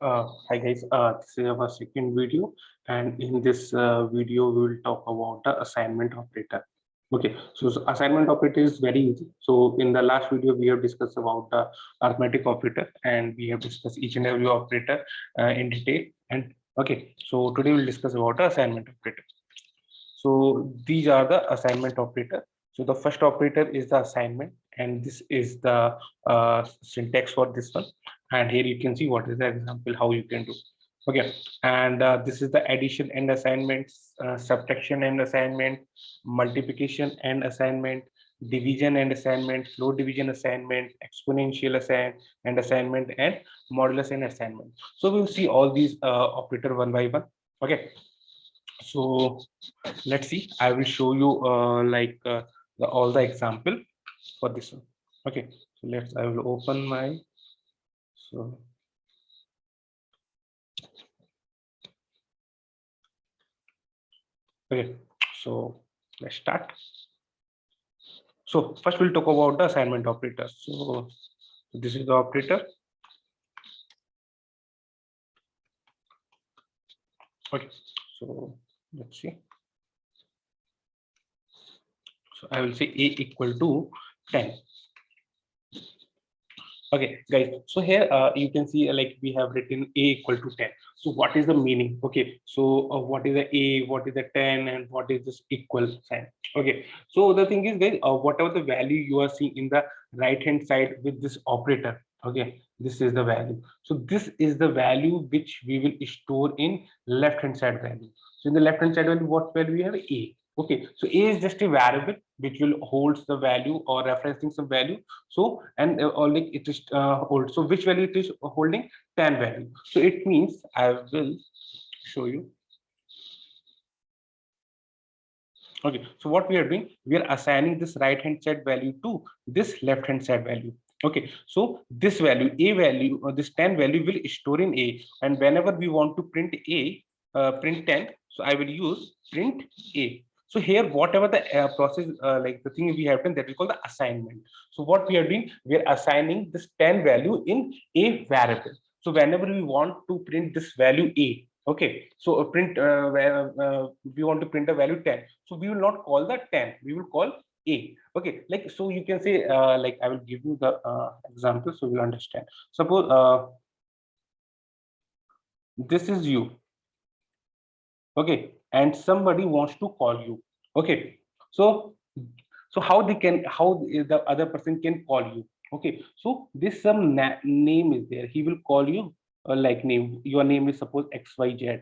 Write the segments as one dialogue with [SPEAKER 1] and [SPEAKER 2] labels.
[SPEAKER 1] Hi guys, this is our second video, and in this video we will talk about the assignment operator. Okay, so assignment operator is very easy. So in the last video we have discussed about the arithmetic operator, and we have discussed each and every operator in detail. And okay, so today we'll discuss about the assignment operator. So these are the assignment operator. So the first operator is the assignment, and this is the syntax for this one. And here you can see what is the example, how you can do. Okay, and this is the addition and assignments, subtraction and assignment, multiplication and assignment, division and assignment, floor division assignment, exponential assign and assignment, and modulus and assignment. So we'll see all these operator one by one. Okay, so let's see. I will show you all the example for this one. Okay, so I will open my, so okay, so let's start. So first we'll talk about the assignment operator. So this is the operator. Okay, so let's see. So I will say a equal to 10. Okay, guys. So here you can see like we have written a equal to 10. So what is the meaning? Okay, so what is the a, what is the 10, and what is this equal sign? Okay, so the thing is, guys, whatever the value you are seeing in the right hand side with this operator, okay, this is the value. So this is the value which we will store in left hand side value. So in the left hand side value, what value we have? A. Okay, so a is just a variable which will holds the value or referencing some value. So and or like it is also which value it is holding? 10 value. So it means I will show you. Okay, so what we are doing, we are assigning this right hand side value to this left hand side value. Okay, so this value, a value, or this 10 value will store in a, and whenever we want to print a, print 10, so I will use print a. So here, whatever the process, like the thing we have done, that we call the assignment. So what we are doing, we are assigning this 10 value in a variable. So whenever we want to print this value a, okay, so a print where we want to print a value 10, so we will not call that 10, we will call a. Okay, like so you can say like I will give you the example so you'll understand. Suppose this is you, okay, and somebody wants to call you. Okay, so how they can, how the other person can call you? Okay, so this some name is there, he will call you like name, your name is suppose XYZ.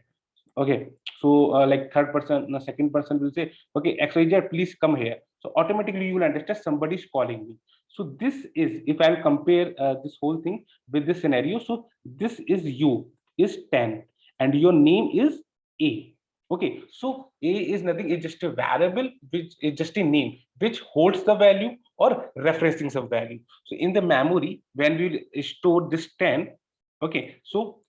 [SPEAKER 1] Okay, so like third person, the second person will say, okay, XYZ, please come here. So automatically you will understand somebody is calling me. So this is, if I'll compare this whole thing with this scenario, so this is you, is 10, and your name is A. Okay, so A is nothing, it's just a variable, which is just a name, which holds the value or referencing some value. So in the memory, when we store this 10, okay, so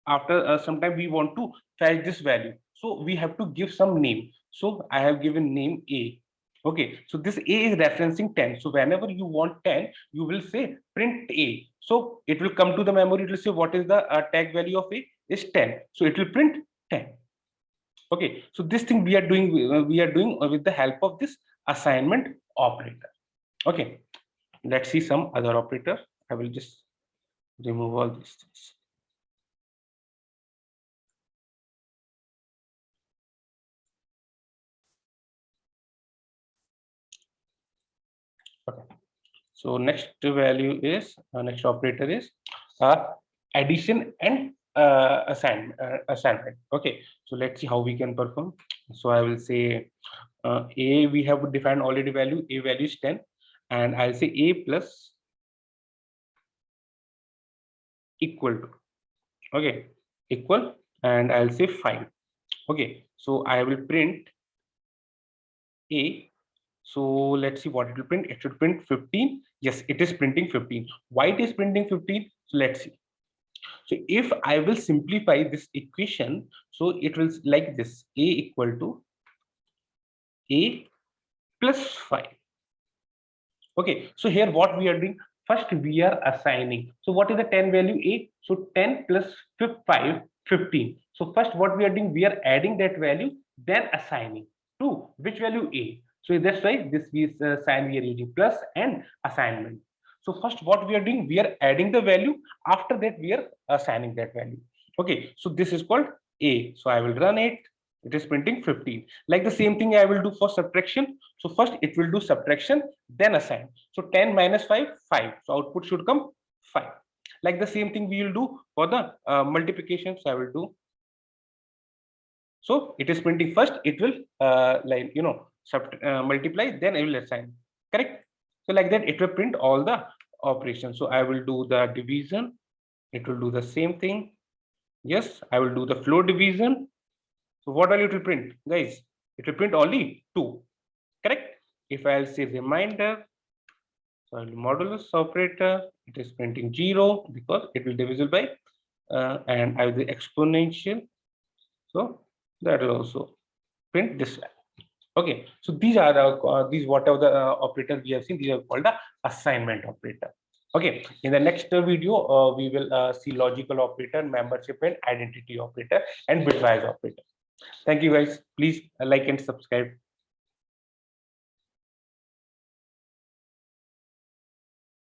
[SPEAKER 1] after some time we want to fetch this value, so we have to give some name. So I have given name A. Okay, so this A is referencing 10. So whenever you want 10, you will say print A. So it will come to the memory, it will say what is the tag value of A is 10. So it will print 10. Okay, so this thing we are doing with the help of this assignment operator. Okay, let's see some other operator. I will just remove all these things. Okay. So next value is next operator is addition and assignment. Okay, so let's see how we can perform. So I will say a, we have defined already value, a value is 10, and I'll say a plus equal to, okay, equal, and I'll say 5. Okay, so I will print a. So let's see what it will print. It should print 15. Yes, it is printing 15. Why it is printing 15? So let's see. So if I will simplify this equation, so it will like this: a equal to a plus 5. Okay, so here what we are doing, First we are assigning. So what is the 10 value? A. So 10 plus 5, 15. So first what we are doing, we are adding that value, then assigning to which value? A. So that's why this is sign we are using plus and assignment. So first what we are doing, we are adding the value, after that we are assigning that value. Okay, so this is called A. So I will run it. It is printing 15. Like the same thing I will do for subtraction. So first it will do subtraction, then assign. So 10 minus 5, 5. So output should come 5. Like the same thing we will do for the multiplication. So I will do. So it is printing first. It will multiply, then I will assign. Correct. So like that, it will print all the operations. So I will do the division. It will do the same thing. Yes, I will do the floor division. So what value it will print, guys? It will print only 2. Correct. If I'll say reminder, so I'll modulus operator, it is printing 0 because it will divisible by and I will the exponential. So that will also print this value. Okay, so these are the these whatever the operators we have seen, these are called the assignment operator. Okay, in the next video we will see logical operator, membership and identity operator, and bitwise operator. Thank you guys. Please like and subscribe.